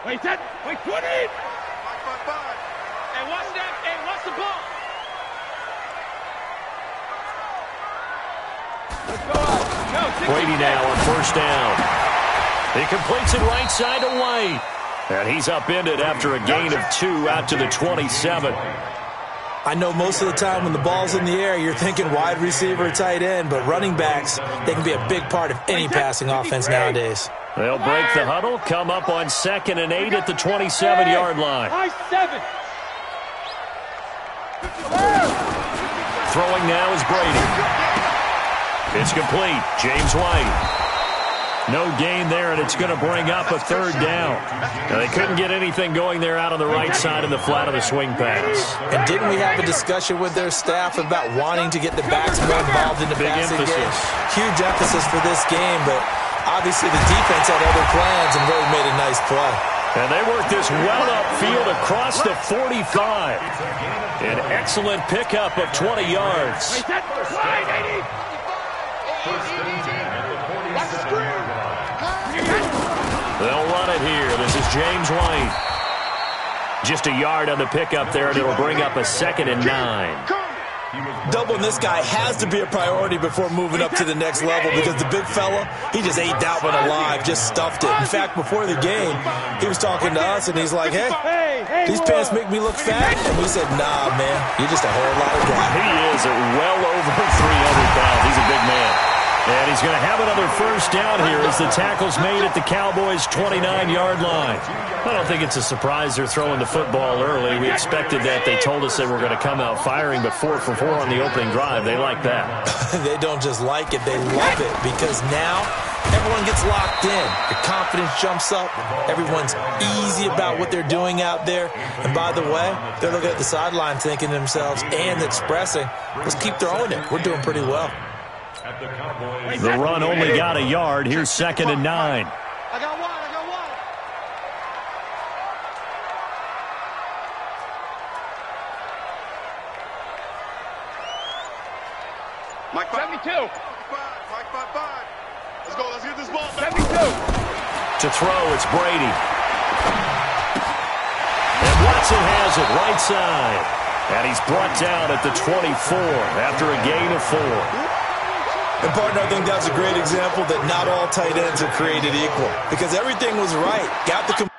Wait, that. Wait, 20. Hey, watch that. Hey, watch the ball. Let's go out. Brady now on first down. He completes it right side to White. And he's upended after a gain of 2 out to the 27. I know most of the time when the ball's in the air, you're thinking wide receiver, tight end, but running backs, they can be a big part of any passing offense nowadays. They'll break the huddle, come up on 2nd and 8 at the 27-yard line. Throwing now is Brady. It's complete. James White. No gain there, and it's going to bring up a 3rd down. Now, they couldn't get anything going there out on the right side in the flat of the swing pass. And didn't we have a discussion with their staff about wanting to get the backs more involved in the passing game? Huge emphasis for this game, but obviously the defense had other plans and really made a nice play. And they worked this well upfield across the 45. An excellent pickup of 20 yards. They'll run it here. This is James White. Just a yard on the pickup there, and it'll bring up a 2nd and 9. Doubling this guy has to be a priority before moving up to the next level because the big fella, he just ate that one alive, just stuffed it. In fact, before the game, he was talking to us, and he's like, hey, these pants make me look fat. And we said, nah, man, you're just a whole lot of guy. He is at well over 300 pounds. He's a big man. And he's going to have another first down here as the tackle's made at the Cowboys' 29-yard line. I don't think it's a surprise they're throwing the football early. We expected that. They told us they were going to come out firing, but 4 for 4 on the opening drive. They like that. They don't just like it, they love it, because now everyone gets locked in. The confidence jumps up. Everyone's easy about what they're doing out there. And by the way, they're looking at the sideline thinking to themselves and expressing, let's keep throwing it. We're doing pretty well. The run only got a yard. Here's 2nd and 9. I got one. Mike 72. Mike 5. Let's go. Let's get this ball back. 72. To throw, it's Brady. And Watson has it right side. And he's brought down at the 24 after a gain of 4. And, partner, I think that's a great example that not all tight ends are created equal. Because everything was right. Got the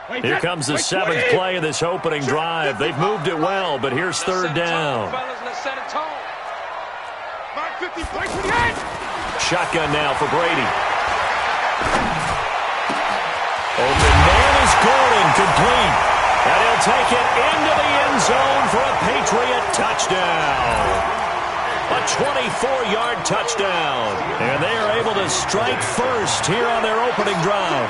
Here comes the 7th play of this opening drive. They've moved it well, but here's 3rd down. Shotgun now for Brady. Open man is Gordon, complete. And he'll take it into the end zone for a Patriot touchdown. A 24-yard touchdown. And they are able to strike first here on their opening drive.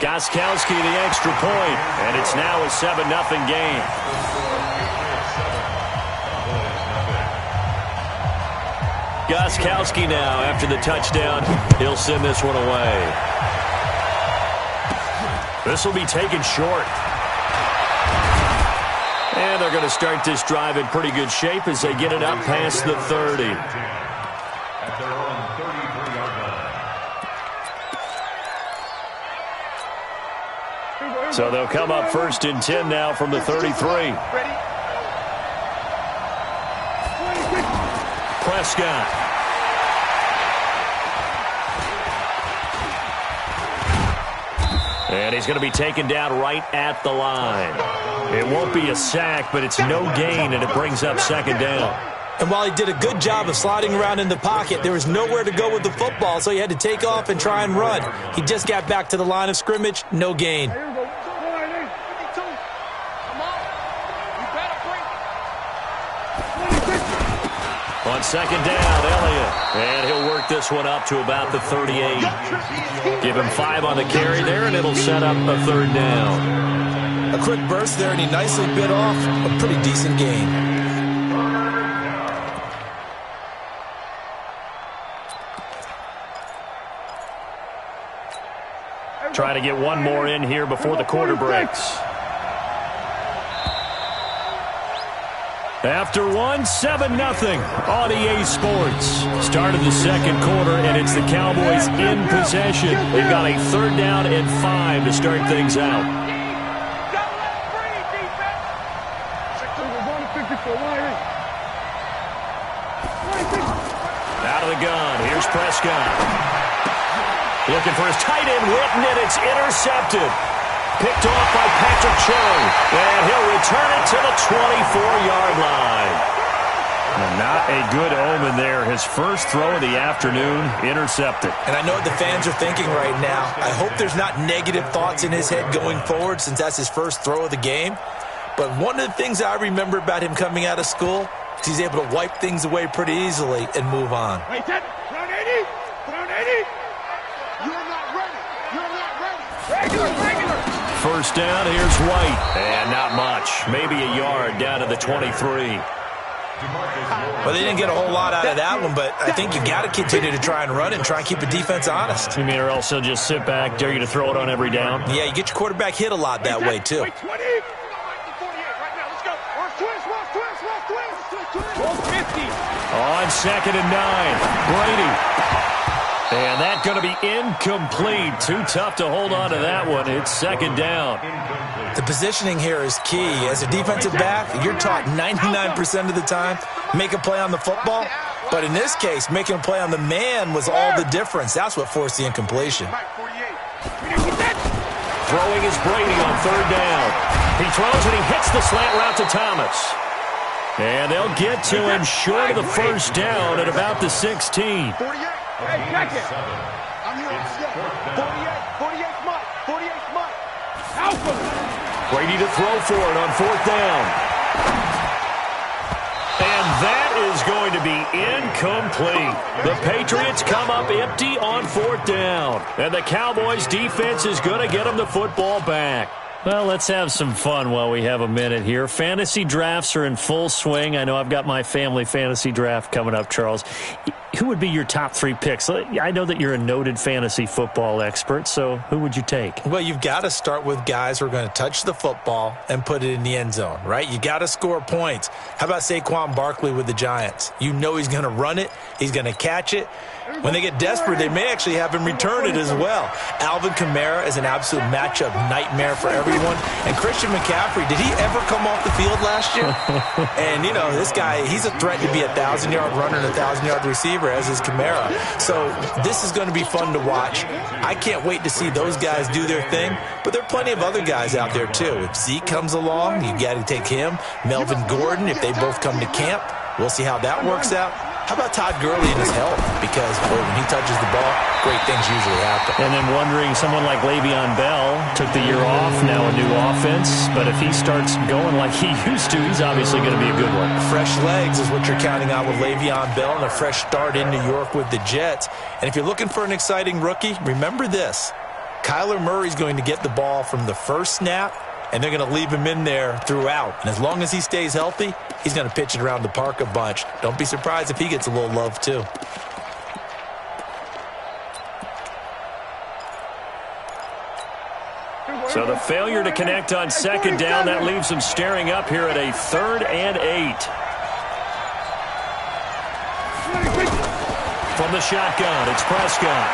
Gostkowski the extra point, and it's now a 7-0 game. Gostkowski now after the touchdown. He'll send this one away. This will be taken short. And they're going to start this drive in pretty good shape as they get it up past the 30. So they'll come up 1st and 10 now from the 33. Prescott. And he's going to be taken down right at the line. It won't be a sack, but it's no gain, and it brings up second down. And while he did a good job of sliding around in the pocket, there was nowhere to go with the football, so he had to take off and try and run. He just got back to the line of scrimmage, no gain. On second down, Elliott. And he'll work this one up to about the 38. Give him 5 on the carry there, and it'll set up a third down. A quick burst there, and he nicely bit off a pretty decent gain. Trying to get one more in here before the quarter breaks. After one, 7-0 on EA Sports. Start of the second quarter, and it's the Cowboys in possession. They've got a third down and 5 to start things out. Out of the gun, here's Prescott. Looking for his tight end, Witten, and it's intercepted. Picked off by Patrick Chung, and he'll return it to the 24-yard line. Not a good omen there. His first throw of the afternoon, intercepted. And I know what the fans are thinking right now. I hope there's not negative thoughts in his head going forward since that's his first throw of the game. But one of the things I remember about him coming out of school is he's able to wipe things away pretty easily and move on. Wait, Ted. Put on 80. Put on 80. You're not ready. You're not ready. Regular. First down, here's White. And not much. Maybe a yard down to the 23. Well, they didn't get a whole lot out of that one, but I think you got to continue to try and run and try and keep the defense honest. You mean or else he'll just sit back, dare you to throw it on every down? Yeah, you get your quarterback hit a lot that way, too. Wait, 20. Let's go. Twist. 50. On second and 9, Brady. And that's going to be incomplete. Too tough to hold on to that one. It's second down. The positioning here is key. As a defensive back, you're taught 99% of the time, make a play on the football. But in this case, making a play on the man was all the difference. That's what forced the incompletion. Throwing is Brady on third down. He throws and he hits the slant route to Thomas. And they'll get to him short of the first down at about the 16. 48. Hey, check it. I'm here. 48 smart. Alpha. Brady to throw for it on fourth down. And that is going to be incomplete. The Patriots come up empty on fourth down. And the Cowboys defense is going to get them the football back. Well, let's have some fun while we have a minute here. Fantasy drafts are in full swing. I know I've got my family fantasy draft coming up, Charles. Who would be your top 3 picks? I know that you're a noted fantasy football expert, so who would you take? Well, you've got to start with guys who are going to touch the football and put it in the end zone, right? You got to score points. How about Saquon Barkley with the Giants? You know he's going to run it. He's going to catch it. When they get desperate, they may actually have him return it as well. Alvin Kamara is an absolute matchup nightmare for everyone. And Christian McCaffrey, did he ever come off the field last year? And, you know, this guy, he's a threat to be a 1,000-yard runner and a 1,000-yard receiver, as is Kamara. So this is going to be fun to watch. I can't wait to see those guys do their thing. But there are plenty of other guys out there, too. If Zeke comes along, you got to take him. Melvin Gordon, if they both come to camp, we'll see how that works out. How about Todd Gurley and his health? Because, boy, when he touches the ball, great things usually happen. And then wondering, someone like Le'Veon Bell took the year off, now a new offense. But if he starts going like he used to, he's obviously going to be a good one. Fresh legs is what you're counting on with Le'Veon Bell and a fresh start in New York with the Jets. And if you're looking for an exciting rookie, remember this. Kyler Murray's going to get the ball from the first snap, and they're going to leave him in there throughout. And as long as he stays healthy, he's going to pitch it around the park a bunch. Don't be surprised if he gets a little love, too. So the failure to connect on second down, that leaves him staring up here at a 3rd and 8. From the shotgun, it's Prescott.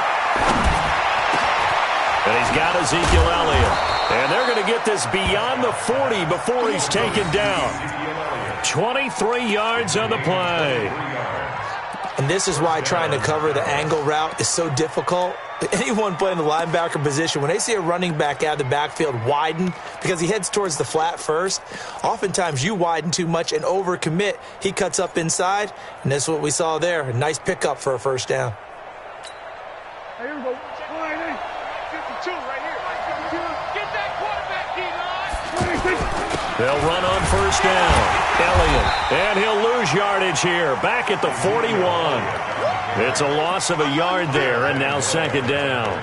And he's got Ezekiel Elliott. And they're going to get this beyond the 40 before he's taken down. 23 yards on the play. And this is why trying to cover the angle route is so difficult. Anyone playing the linebacker position, when they see a running back out of the backfield widen because he heads towards the flat first, oftentimes you widen too much and overcommit. He cuts up inside, and that's what we saw there. A nice pickup for a first down. Here we go. 52 right here. 52. Get that quarterback, D-line. They'll run on first down. Elliott, and he'll lose yardage here. Back at the 41. It's a loss of a yard there, and now second down.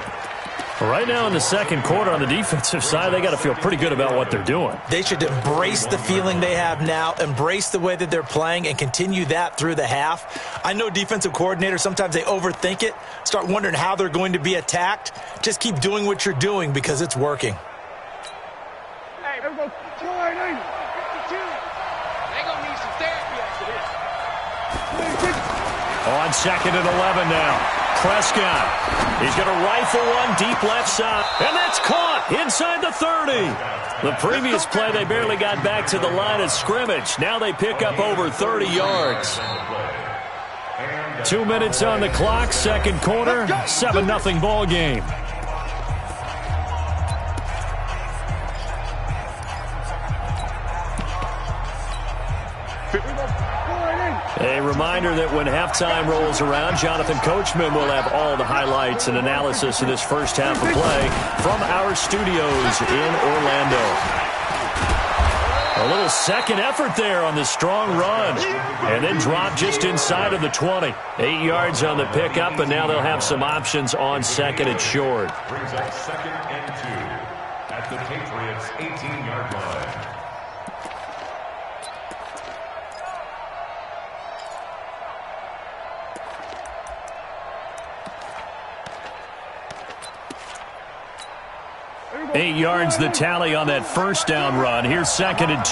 Right now in the second quarter on the defensive side, they got to feel pretty good about what they're doing. They should embrace the feeling they have now, embrace the way that they're playing, and continue that through the half. I know defensive coordinators, sometimes they overthink it, start wondering how they're going to be attacked. Just keep doing what you're doing because it's working. Hey, here we go. 52. They're going to need some therapy after this. On second and 11 now. Prescott. He's going to rifle one deep left side. And that's caught inside the 30. The previous play, they barely got back to the line of scrimmage. Now they pick up over 30 yards. 2 minutes on the clock, second quarter, 7-0 ball game. A reminder that when halftime rolls around, Jonathan Coachman will have all the highlights and analysis of this first half of play from our studios in Orlando. A little second effort there on the strong run. And then drop just inside of the 20. 8 yards on the pickup, and now they'll have some options on second and short. Brings up second and 2 at the Patriots' 18-yard line. Eight yards the tally on that first down run. Here's second and 2.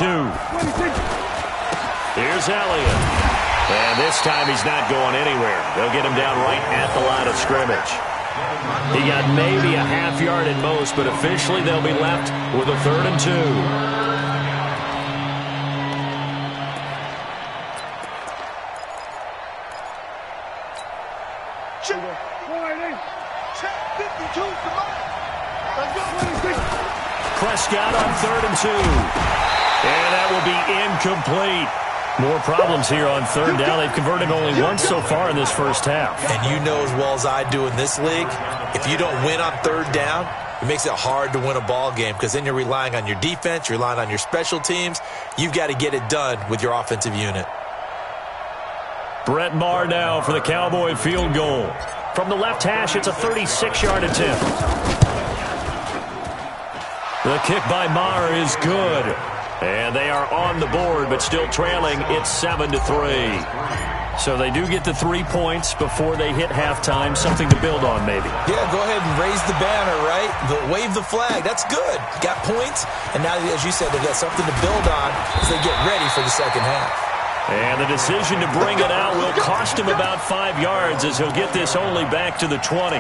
Here's Elliott. And this time he's not going anywhere. They'll get him down right at the line of scrimmage. He got maybe a half yard at most, but officially they'll be left with a 3rd and 2. Prescott on 3rd and 2. And that will be incomplete. More problems here on third down. They've converted only once so far in this first half. And you know as well as I do in this league, if you don't win on third down, it makes it hard to win a ball game because then you're relying on your defense, you're relying on your special teams. You've got to get it done with your offensive unit. Brett Maher now for the Cowboy field goal. From the left hash, it's a 36-yard attempt. The kick by Maher is good. And they are on the board, but still trailing. It's 7-3. So they do get the 3 points before they hit halftime. Something to build on, maybe. Yeah, go ahead and raise the banner, right? Wave the flag. That's good. Got points. And now, as you said, they've got something to build on as they get ready for the second half. And the decision to bring it out will cost him about 5 yards as he'll get this only back to the 20.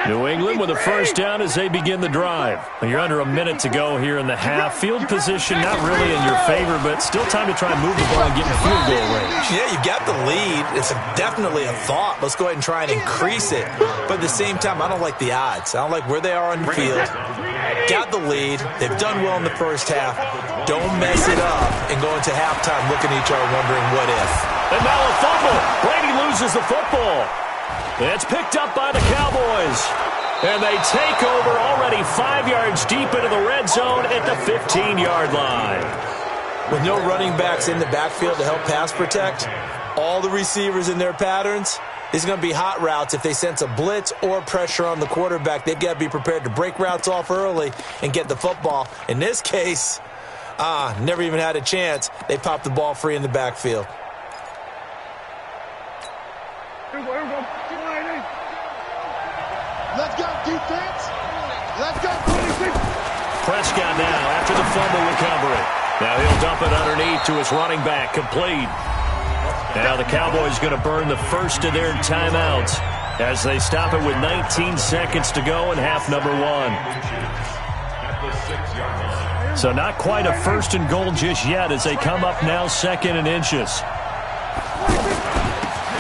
New England with a first down as they begin the drive. You're under a minute to go here in the half. Field position not really in your favor, but still time to try and move the ball and get in field goal range. Yeah, you got the lead. It's definitely a thought. Let's go ahead and try and increase it. But at the same time, I don't like the odds. I don't like where they are on the field. Got the lead. They've done well in the first half. Don't mess it up and go into halftime looking at each other wondering what if. And now a fumble. Brady loses the football. It's picked up by the Cowboys. And they take over already 5 yards deep into the red zone at the 15-yard line. With no running backs in the backfield to help pass protect, all the receivers in their patterns, it's going to be hot routes. If they sense a blitz or pressure on the quarterback, they've got to be prepared to break routes off early and get the football. In this case, never even had a chance. They popped the ball free in the backfield. Here we go. Let's go, defense. Let's go, 26. Prescott now after the fumble recovery. Now he'll dump it underneath to his running back, complete. Now the Cowboys going to burn the first of their timeouts as they stop it with 19 seconds to go in half number 1. So not quite a 1st and goal just yet as they come up now 2nd and inches.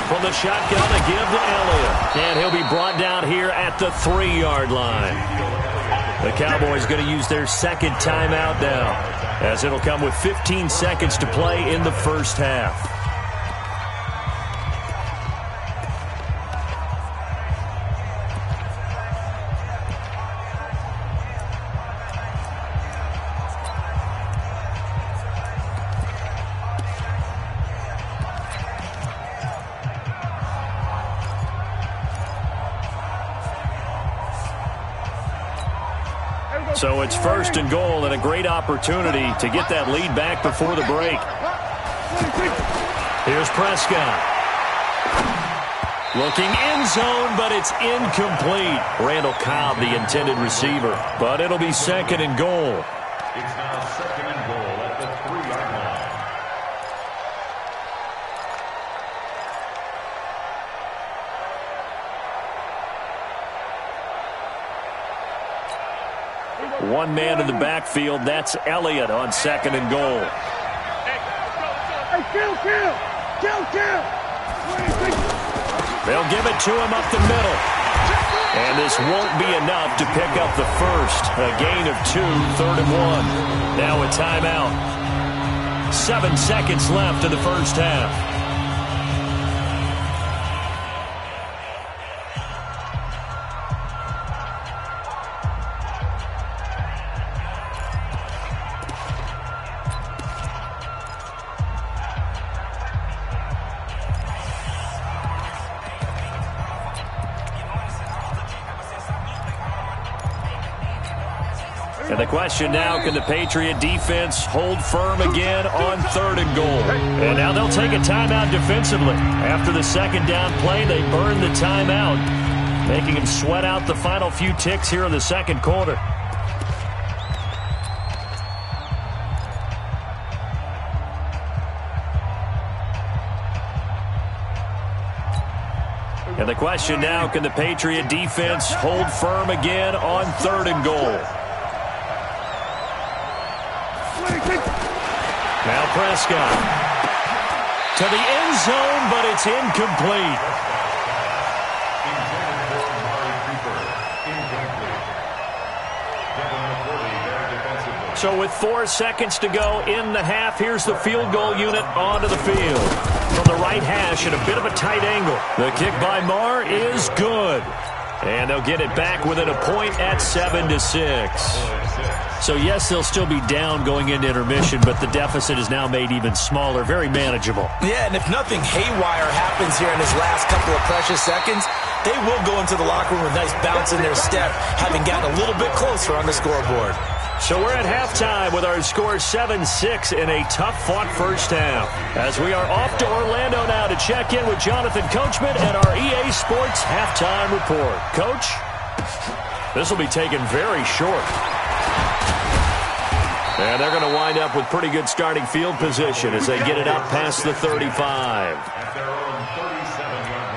From the shotgun, a give to Elliott. And he'll be brought down here at the 3-yard line. The Cowboys going to use their 2nd timeout now, as it'll come with 15 seconds to play in the first half. So it's 1st and goal and a great opportunity to get that lead back before the break. Here's Prescott. Looking end zone, but it's incomplete. Randall Cobb, the intended receiver. But it'll be 2nd and goal. It's now 2nd and goal at the 3-yard line. One man in the backfield. That's Elliott on 2nd and goal. Hey, kill! They'll give it to him up the middle. And this won't be enough to pick up the first. A gain of 2, 3rd and 1. Now a timeout. 7 seconds left in the first half. And the question now, can the Patriot defense hold firm again on 3rd and goal? And now they'll take a timeout defensively. After the 2nd down play, they burn the timeout, making them sweat out the final few ticks here in the 2nd quarter. And the question now, can the Patriot defense hold firm again on 3rd and goal? Now Prescott to the end zone, but it's incomplete. So with 4 seconds to go in the half, here's the field goal unit onto the field. From the right hash at a bit of a tight angle. The kick by Marr is good. And they'll get it back within a point at 7-6. So, yes, they'll still be down going into intermission, but the deficit is now made even smaller, very manageable. Yeah, and if nothing haywire happens here in his last couple of precious seconds, they will go into the locker room with a nice bounce in their step, having gotten a little bit closer on the scoreboard. So we're at halftime with our score 7-6 in a tough-fought first half. As we are off to Orlando now to check in with Jonathan Coachman and our EA Sports halftime report. Coach, this will be taken very short. And they're going to wind up with pretty good starting field position as they get it up past the 35. At their own 37-yard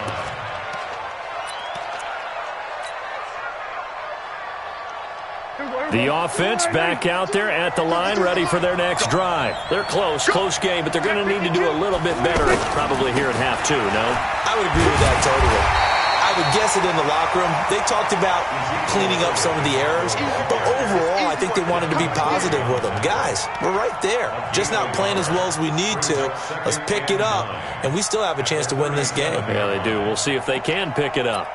line. The offense back out there at the line, ready for their next drive. They're close game, but they're going to need to do a little bit better probably here at half 2, no? I would agree with that totally. I would guess it in the locker room. They talked about cleaning up some of the errors, but overall, I think they wanted to be positive with them. Guys, we're right there. Just not playing as well as we need to. Let's pick it up, and we still have a chance to win this game. Yeah, they do. We'll see if they can pick it up.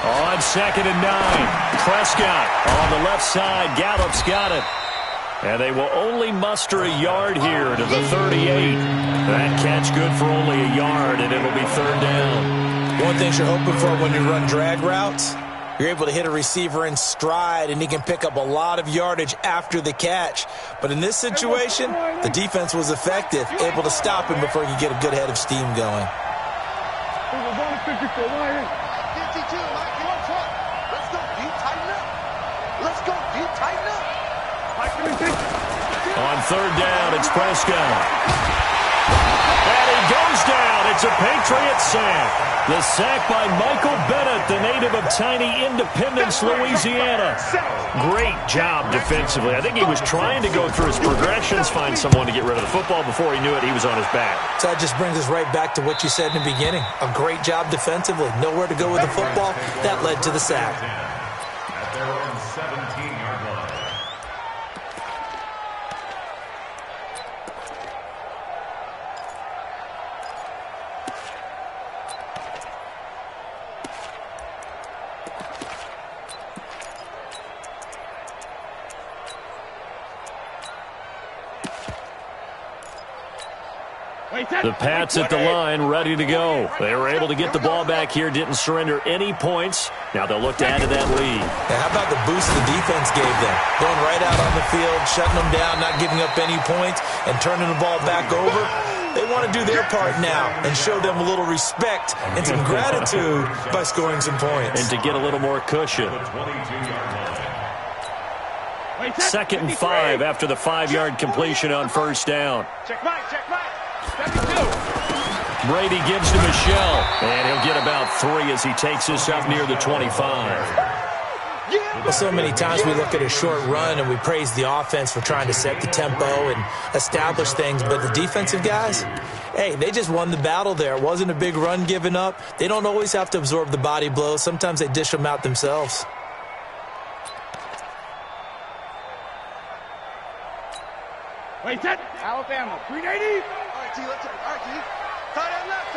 On 2nd and 9, Prescott on the left side. Gallup's got it. And they will only muster a yard here to the 38. That catch good for only a yard, and it'll be 3rd down. One thing you're hoping for when you run drag routes, you're able to hit a receiver in stride, and he can pick up a lot of yardage after the catch. But in this situation, the defense was effective, able to stop him before he could get a good head of steam going. We're going to 54. Why? 52, Mike, you're on front. Let's go, deep, tighten up. Let's go, deep, tighten up. On third down, it's Prescott. And he goes down. It's a Patriot sack. The sack by Michael Bennett, the native of tiny Independence, Louisiana. Great job defensively. I think he was trying to go through his progressions, find someone to get rid of the football. Before he knew it, he was on his back. So that just brings us right back to what you said in the beginning. A great job defensively. Nowhere to go with the football. That led to the sack. At their own 17-yard line. The Pats at the line, ready to go. They were able to get the ball back here, didn't surrender any points. Now they'll look to add to that lead. Now, how about the boost the defense gave them? Going right out on the field, shutting them down, not giving up any points, and turning the ball back over. They want to do their part now and show them a little respect and some gratitude by scoring some points. And to get a little more cushion. 2nd and 5 after the 5-yard completion on first down. Check mine. 72. Brady gives to Michelle, and he'll get about 3 as he takes this up near the 25. Well, so many times we look at a short run and we praise the offense for trying to set the tempo and establish things, but the defensive guys, hey, they just won the battle there. It wasn't a big run given up. They don't always have to absorb the body blows. Sometimes they dish them out themselves. Wait, set. Alabama, 380. All right, T, let's go. All right, T. Tie that left.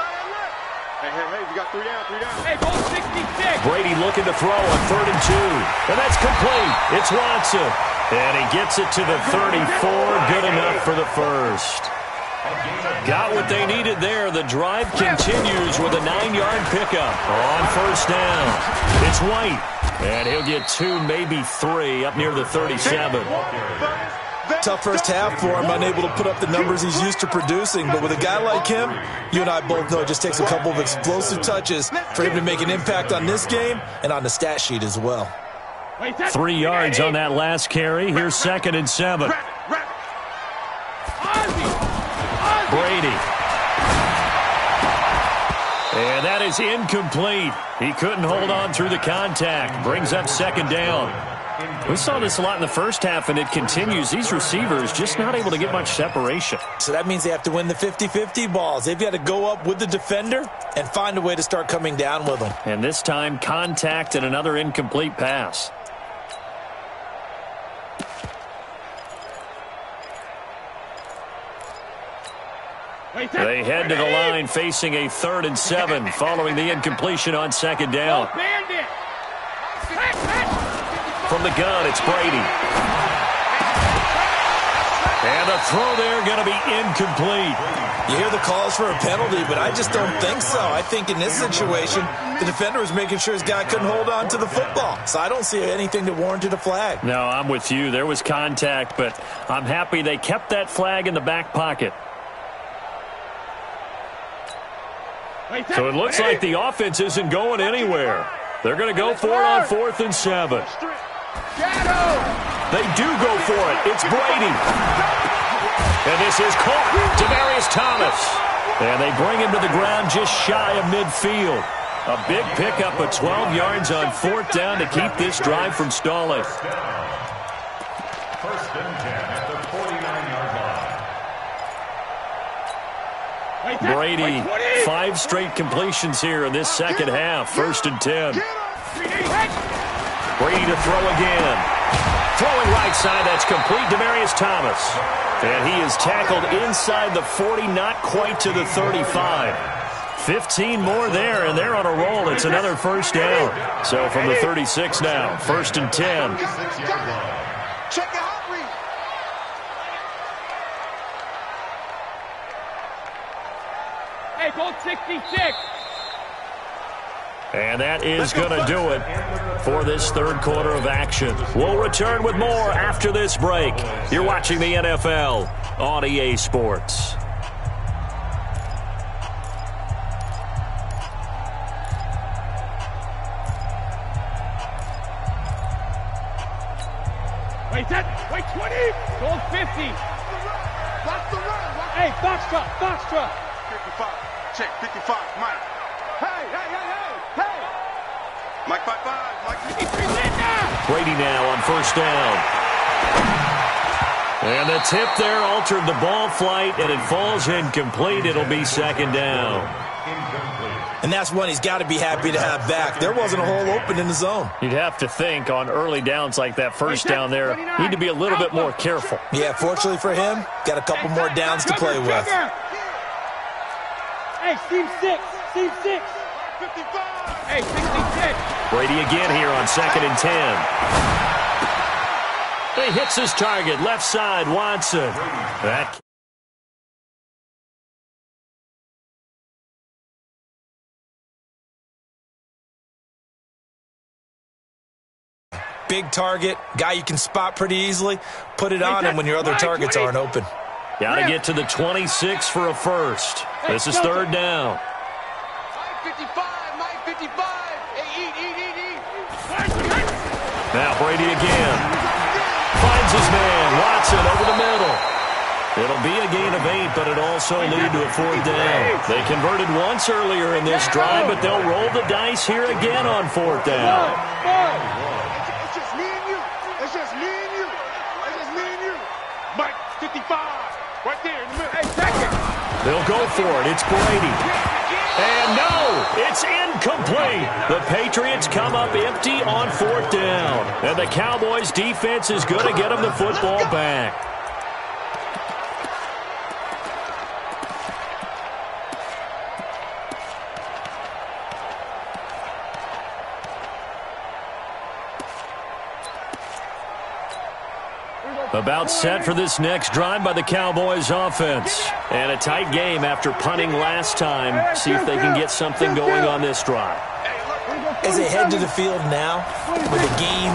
Hey, we got 3 down. Hey, goal 66. Brady looking to throw on 3rd and 2. And that's complete. It's Watson. And he gets it to the 34. Good enough for the first. Got what they needed there. The drive continues with a 9-yard pickup on first down. It's White. And he'll get 2, maybe 3 up near the 37. Tough first half for him, unable to put up the numbers he's used to producing. But with a guy like him, you and I both know it just takes a couple of explosive touches for him to make an impact on this game and on the stat sheet as well. 3 yards on that last carry. Here's 2nd and 7. Brady. And that is incomplete. He couldn't hold on through the contact. Brings up 2nd down. We saw this a lot in the first half, and it continues. These receivers just not able to get much separation. So that means they have to win the 50-50 balls. They've got to go up with the defender and find a way to start coming down with them. And this time, contact and another incomplete pass. They head to the line facing a 3rd and 7 following the incompletion on 2nd down. From the gun, it's Brady. And the throw there going to be incomplete. You hear the calls for a penalty, but I just don't think so. I think in this situation, the defender was making sure his guy couldn't hold on to the football. So I don't see anything that warranted a flag. No, I'm with you. There was contact, but I'm happy they kept that flag in the back pocket. So it looks like the offense isn't going anywhere. They're going to go for it on 4th and 7. They do go for it. It's Brady. And this is caught. Demaryius Thomas. And they bring him to the ground just shy of midfield. A big pickup of 12 yards on 4th down to keep this drive from stalling. 1st and 10 at the 49-yard line. Brady, 5 straight completions here in this second half. 1st and 10. Brady to throw again. Throwing right side, that's complete. Demaryius Thomas. And he is tackled inside the 40, not quite to the 35. 15 more there, and they're on a roll. It's another 1st down. So from the 36 now, 1st and 10. Check out. Hey, goal 66. And that is going to do it for this 3rd quarter of action. We'll return with more after this break. You're watching the NFL on EA Sports. 20. Gold 50. Watch the run. Hey, box truck, box truck. 55. Check 55. Mike. Hey. Mike 55. Mike 53. Brady now on first down. And the tip there altered the ball flight, and it falls incomplete. It'll be second down. And that's one he's got to be happy to have back. There wasn't a hole open in the zone. You'd have to think on early downs like that first down there, need to be a little bit more careful. Yeah, fortunately for him, got a couple more downs to play with. Hey, seam 6. 55. Hey, 66. Brady again here on 2nd and 10. He hits his target, left side, Watson. That big target, guy you can spot pretty easily. Put it on him when your other targets aren't open. got to get to the 26 for a first. This is third down. Mike 55. Mike 55. Hey, eat. Now Brady again. Finds his man, Watson, over the middle. It'll be a gain of 8, but it also lead to a fourth down. They converted once earlier in this drive, but they'll roll the dice here again on fourth down. It's just me and you. It's just me and you. It's just me and you. Mike 55. Right there in the middle. Hey, second. They'll go for it. It's Brady. And no, it's incomplete. The Patriots come up empty on fourth down. And the Cowboys' defense is going to get them the football back. About set for this next drive by the Cowboys offense. And a tight game after punting last time. See if they can get something going on this drive. As they head to the field now, with the game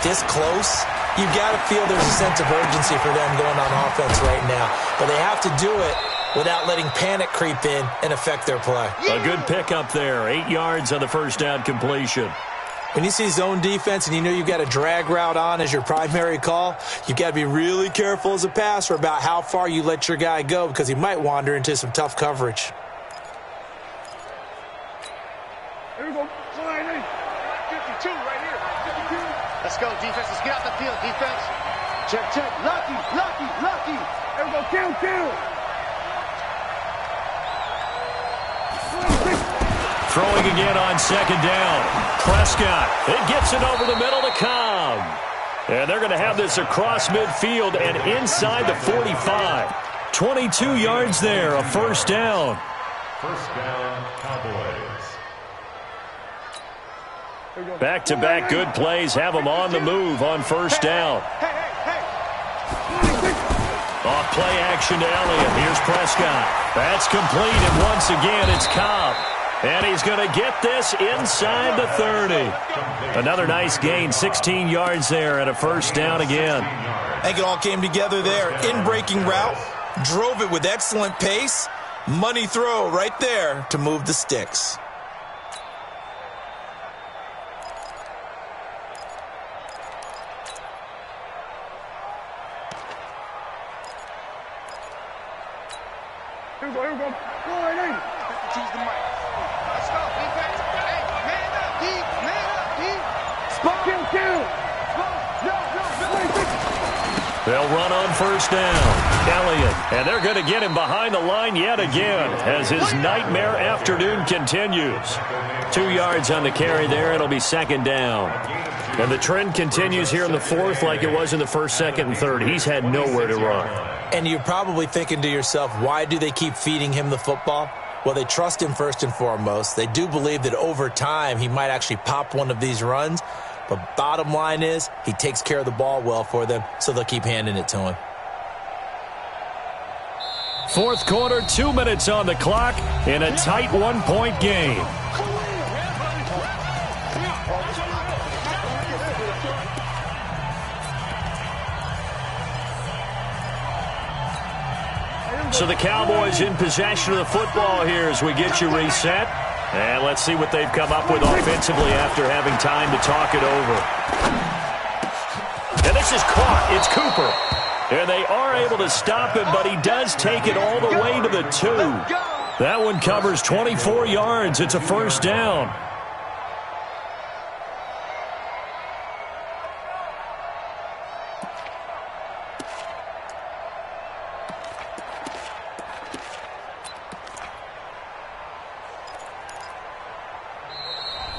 this close, you've got to feel there's a sense of urgency for them going on offense right now. But they have to do it without letting panic creep in and affect their play. A good pickup there. 8 yards on the first down completion. When you see zone defense and you know you've got a drag route on as your primary call, you've got to be really careful as a passer about how far you let your guy go because he might wander into some tough coverage. Here we go. Slide in. 52 right here. 52. Let's go, defense. Let's get out the field, defense. Check. Lucky. Here we go. Kill. Throwing again on second down. Prescott. It gets it over the middle to Cobb. And they're going to have this across midfield and inside the 45. 22 yards there, a first down. First down, Cowboys. Back-to-back good plays have them on the move on first down. Off play action to Elliott. Here's Prescott. That's complete, and once again it's Cobb. And he's going to get this inside the 30. Another nice gain, 16 yards there, and a first down again. I think it all came together there. In-breaking route, drove it with excellent pace. Money throw right there to move the sticks. Here we go. Slide in. Choose the mic. Let's go, defense. Hey, man up, deep. Spot. Kill. They'll run on first down. Elliott, and they're going to get him behind the line yet again as his nightmare afternoon continues. 2 yards on the carry there. It'll be second down. And the trend continues here in the fourth like it was in the first, second, and third. He's had nowhere to run. And you're probably thinking to yourself, why do they keep feeding him the football? Well, they trust him first and foremost. They do believe that over time he might actually pop one of these runs. But bottom line is he takes care of the ball well for them, so they'll keep handing it to him. Fourth quarter, 2 minutes on the clock in a tight one-point game. So the Cowboys in possession of the football here as we get you reset. And let's see what they've come up with offensively after having time to talk it over. And this is caught. It's Cooper. And they are able to stop him, but he does take it all the way to the 2. That one covers 24 yards. It's a first down.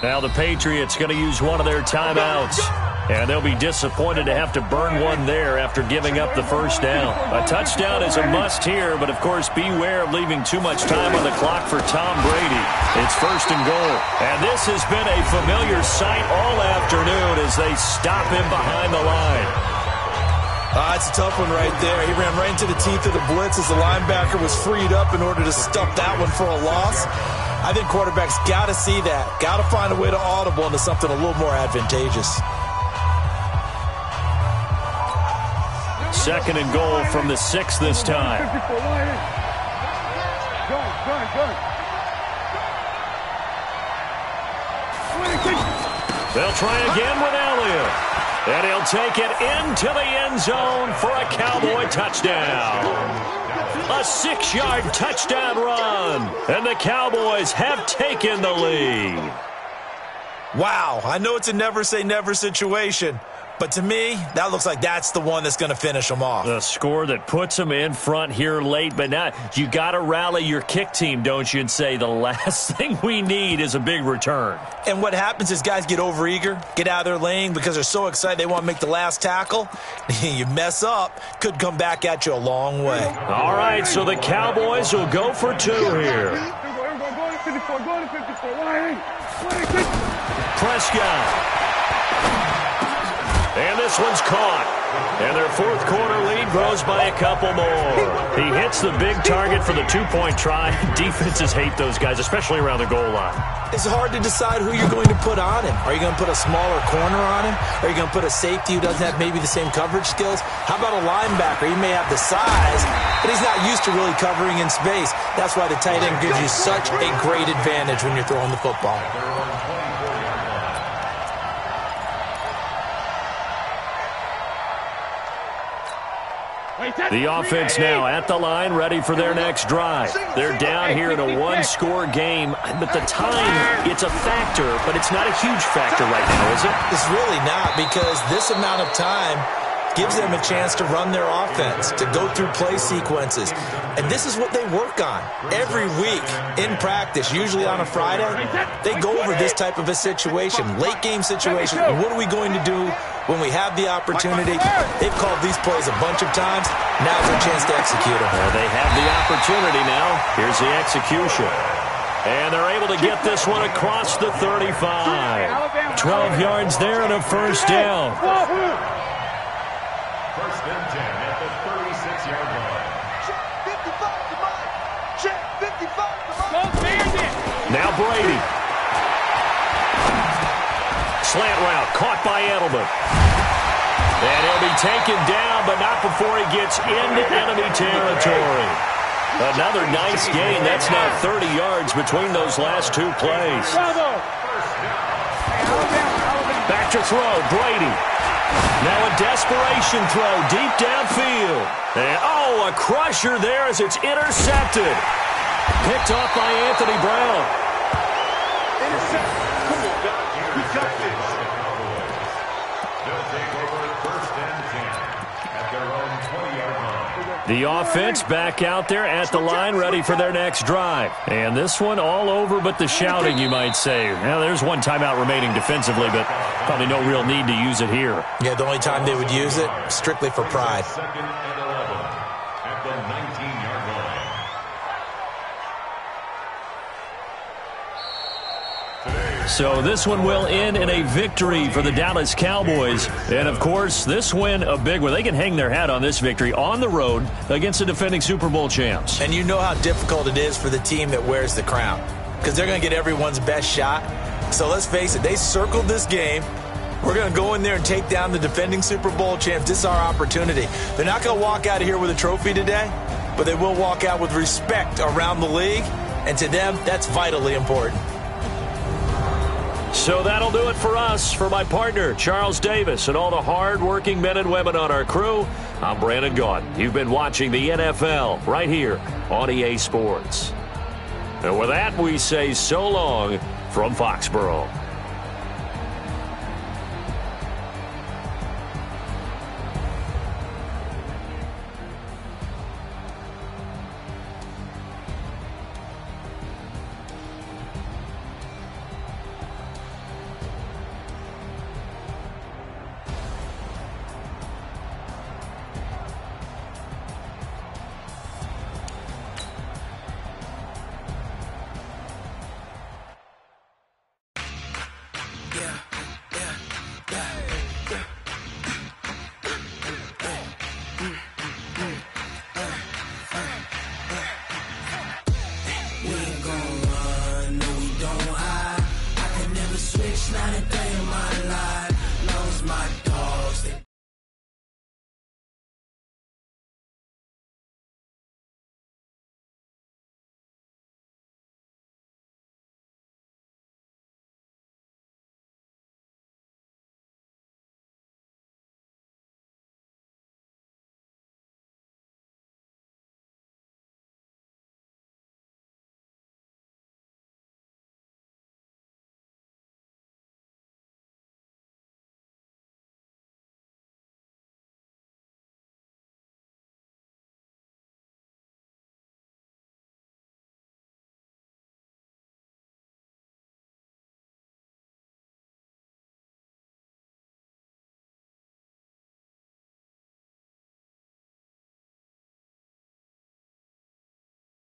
Now the Patriots going to use one of their timeouts. And they'll be disappointed to have to burn one there after giving up the first down. A touchdown is a must here, but of course beware of leaving too much time on the clock for Tom Brady. It's first and goal. And this has been a familiar sight all afternoon as they stop him behind the line. It's a tough one right there. He ran right into the teeth of the blitz as the linebacker was freed up in order to stuff that one for a loss. I think quarterbacks got to see that. Got to find a way to audible into something a little more advantageous. Second and goal from the 6 this time. They'll try again with Elliott. And he'll take it into the end zone for a Cowboy touchdown. A 6-yard touchdown run. And the Cowboys have taken the lead. Wow, I know it's a never say never situation. But to me, that looks like that's the one that's going to finish them off. The score that puts them in front here late, but now you got to rally your kick team, don't you, and say the last thing we need is a big return. And what happens is guys get overeager, get out of their lane because they're so excited they want to make the last tackle. You mess up, could come back at you a long way. All right, so the Cowboys will go for 2 here. Prescott. And this one's caught. And their fourth quarter lead grows by a couple more. He hits the big target for the 2-point try. Defenses hate those guys, especially around the goal line. It's hard to decide who you're going to put on him. Are you going to put a smaller corner on him? Are you going to put a safety who doesn't have maybe the same coverage skills? How about a linebacker? He may have the size, but he's not used to really covering in space. That's why the tight end gives you such a great advantage when you're throwing the football. The offense now at the line, ready for their next drive. They're down here in a 1-score game, but the time, it's a factor, but it's not a huge factor right now, is it? It's really not, because this amount of time gives them a chance to run their offense, to go through play sequences. And this is what they work on every week in practice, usually on a Friday. They go over this type of a situation, late game situation. What are we going to do when we have the opportunity? They've called these plays a bunch of times. Now's their chance to execute them. Well, they have the opportunity now. Here's the execution. And they're able to get this one across the 35. 12 yards there and a first down. First and 10 at the 36-yard line. Now Brady. Slant route caught by Edelman. And he'll be taken down, but not before he gets into enemy territory. Another nice gain. That's now 30 yards between those last 2 plays. Back to throw, Brady. Now a desperation throw deep downfield. And, oh, a crusher there as it's intercepted. Picked off by Anthony Brown. The offense back out there at the line, ready for their next drive. And this one all over but the shouting, you might say. Now, there's one timeout remaining defensively, but probably no real need to use it here. Yeah, the only time they would use it, strictly for pride. Second and 11 at the 19-yard line. So this one will end in a victory for the Dallas Cowboys. And, of course, this win, a big one. They can hang their hat on this victory on the road against the defending Super Bowl champs. And you know how difficult it is for the team that wears the crown, because they're going to get everyone's best shot. So let's face it, they circled this game. We're going to go in there and take down the defending Super Bowl champs. This is our opportunity. They're not going to walk out of here with a trophy today, but they will walk out with respect around the league. And to them, that's vitally important. So that'll do it for us. For my partner, Charles Davis, and all the hard-working men and women on our crew, I'm Brandon Gaudin. You've been watching the NFL right here on EA Sports. And with that, we say so long from Foxborough.